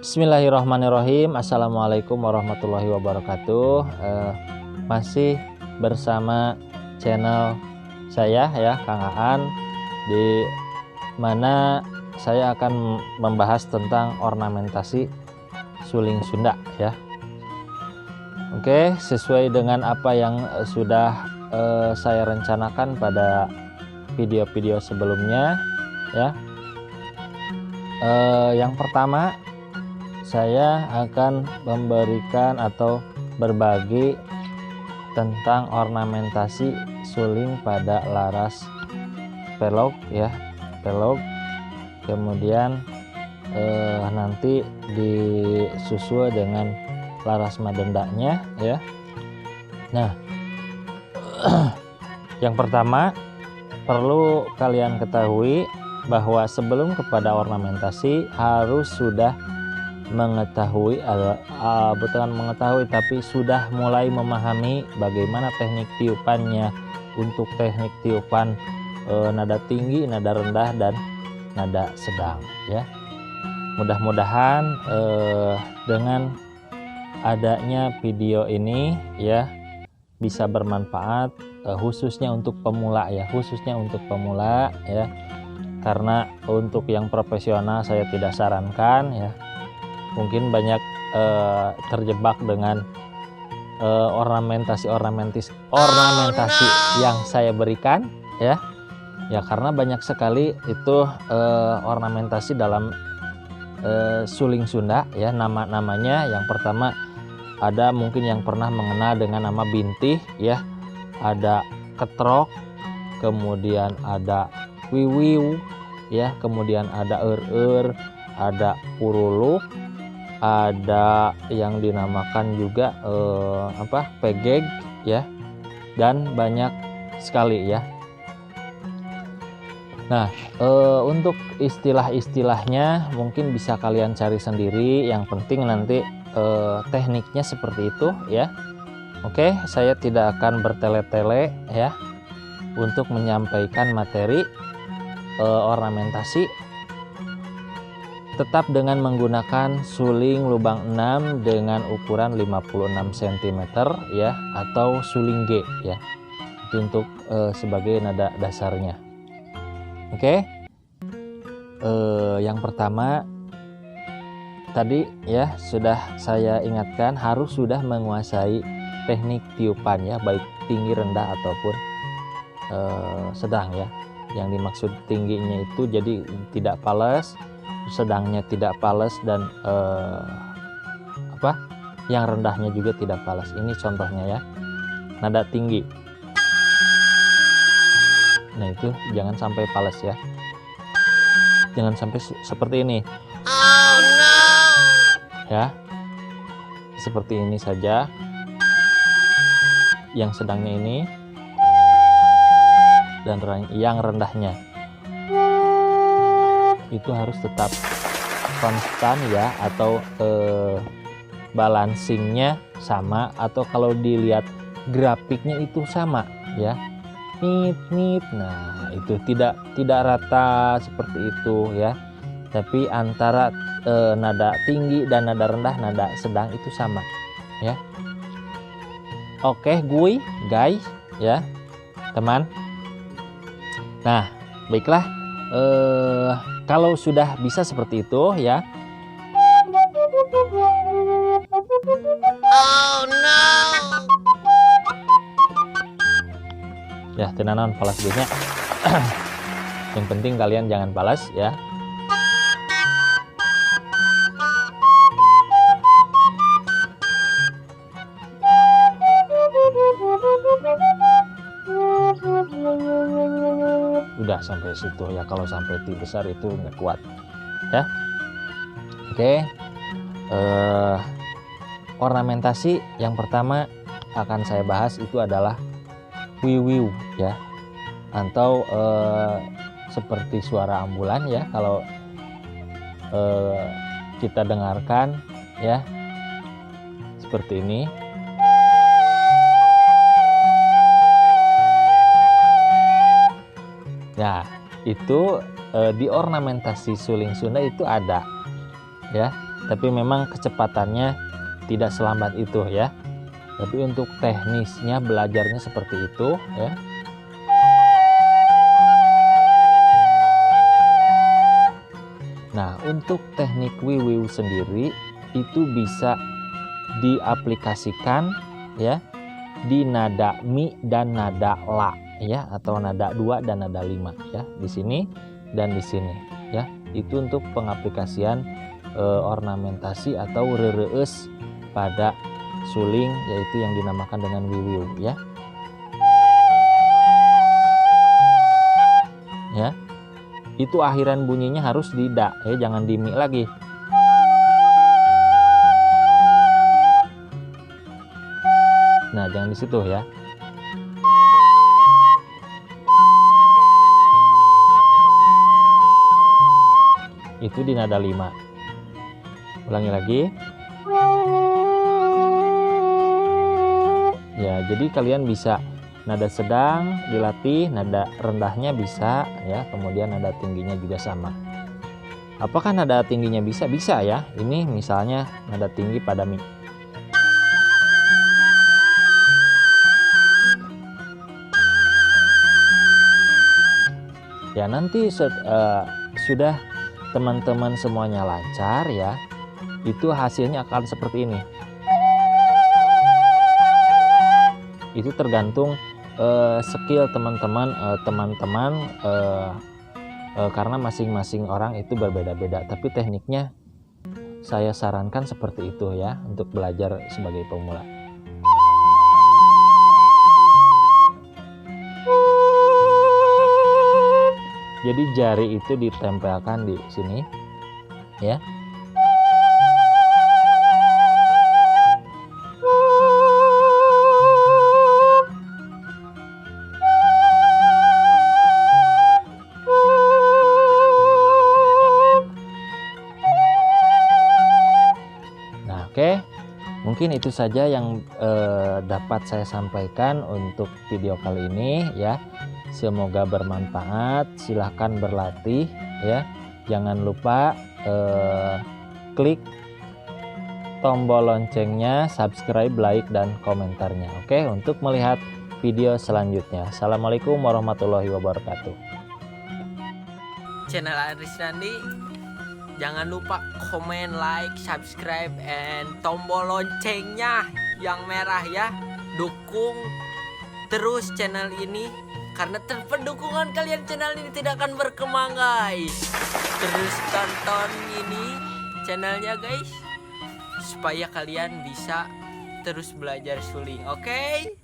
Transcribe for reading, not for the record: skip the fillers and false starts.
Bismillahirrahmanirrahim. Assalamualaikum warahmatullahi wabarakatuh. Masih bersama channel saya ya, Kang Aan, di mana saya akan membahas tentang ornamentasi suling Sunda ya. Oke, sesuai dengan apa yang sudah saya rencanakan pada video-video sebelumnya ya. Yang pertama, saya akan memberikan atau berbagi tentang ornamentasi suling pada laras pelog ya, pelog. Kemudian nanti disusul dengan laras madendanya ya. Nah, yang pertama perlu kalian ketahui bahwa sebelum kepada ornamentasi harus sudah mengetahui, bukan mengetahui tapi sudah mulai memahami bagaimana teknik tiupannya. Untuk teknik tiupan nada tinggi, nada rendah, dan nada sedang ya. Mudah-mudahan dengan adanya video ini ya bisa bermanfaat, khususnya untuk pemula ya, ya, karena untuk yang profesional saya tidak sarankan ya. Mungkin banyak terjebak dengan ornamentasi yang saya berikan ya, karena banyak sekali itu ornamentasi dalam suling Sunda ya. Nama-namanya yang pertama ada mungkin yang pernah mengenal dengan nama bintih ya, ada ketrok, kemudian ada wiwiw ya, kemudian ada ada puruluk, ada yang dinamakan juga pegeg ya, dan banyak sekali ya. Nah, untuk istilah-istilahnya mungkin bisa kalian cari sendiri, yang penting nanti tekniknya seperti itu ya. Oke, saya tidak akan bertele-tele ya untuk menyampaikan materi ornamentasi, tetap dengan menggunakan suling lubang 6 dengan ukuran 56 cm ya, atau suling G ya. Itu untuk sebagai nada dasarnya. Oke. Yang pertama tadi ya sudah saya ingatkan, harus sudah menguasai teknik tiupan ya, baik tinggi, rendah ataupun sedang ya. Yang dimaksud tingginya itu jadi tidak fales, sedangnya tidak fales, dan yang rendahnya juga tidak fales. Ini contohnya ya, nada tinggi. Nah itu jangan sampai fales ya, jangan sampai seperti ini. Oh no! Ya, seperti ini saja. Yang sedangnya ini, dan yang rendahnya itu harus tetap konstan ya, atau balancingnya sama, atau kalau dilihat grafiknya itu sama ya, nit. Nah itu tidak rata seperti itu ya, tapi antara nada tinggi dan nada rendah, nada sedang itu sama ya. Oke guys ya teman. Nah baiklah, kalau sudah bisa seperti itu ya. Oh no. Ya tenanan falas biasanya. Yang penting kalian jangan falas ya. Udah sampai situ ya, kalau sampai T besar itu nggak kuat ya. Oke, ornamentasi yang pertama akan saya bahas itu adalah wiwiw ya, atau seperti suara ambulan ya kalau kita dengarkan ya, seperti ini. Nah itu di ornamentasi suling Sunda itu ada ya, Tapi memang kecepatannya tidak selambat itu ya. Tapi untuk teknisnya belajarnya seperti itu ya. Nah, untuk teknik wiwiw sendiri itu bisa diaplikasikan ya di nada mi dan nada la ya, atau nada 2 dan nada 5 ya, di sini dan di sini ya. Itu untuk pengaplikasian ornamentasi atau rereus pada suling, yaitu yang dinamakan dengan wiwiw ya. Ya. Itu akhiran bunyinya harus di da ya, jangan di mi lagi. Nah, jangan di situ ya. Itu di nada 5. Ulangi lagi. Ya, jadi kalian bisa nada sedang dilatih, nada rendahnya bisa ya, kemudian nada tingginya juga sama. Apakah nada tingginya bisa? Bisa ya. Ini misalnya nada tinggi pada mi. Ya, nanti sudah teman-teman semuanya lancar ya, itu hasilnya akan seperti ini. Itu tergantung skill teman-teman karena masing-masing orang itu berbeda-beda, tapi tekniknya saya sarankan seperti itu ya untuk belajar sebagai pemula. Jadi jari itu ditempelkan di sini ya. Oke, mungkin itu saja yang dapat saya sampaikan untuk video kali ini ya. Semoga bermanfaat. Silahkan berlatih ya. Jangan lupa klik tombol loncengnya, subscribe, like, dan komentarnya. Oke, untuk melihat video selanjutnya. Assalamualaikum warahmatullahi wabarakatuh. Channel Aris Nandi, jangan lupa komen, like, subscribe, and tombol loncengnya yang merah ya. Dukung terus channel ini, karena tanpa dukungan kalian channel ini tidak akan berkembang guys. Terus tonton ini channelnya guys, supaya kalian bisa terus belajar suling. Oke?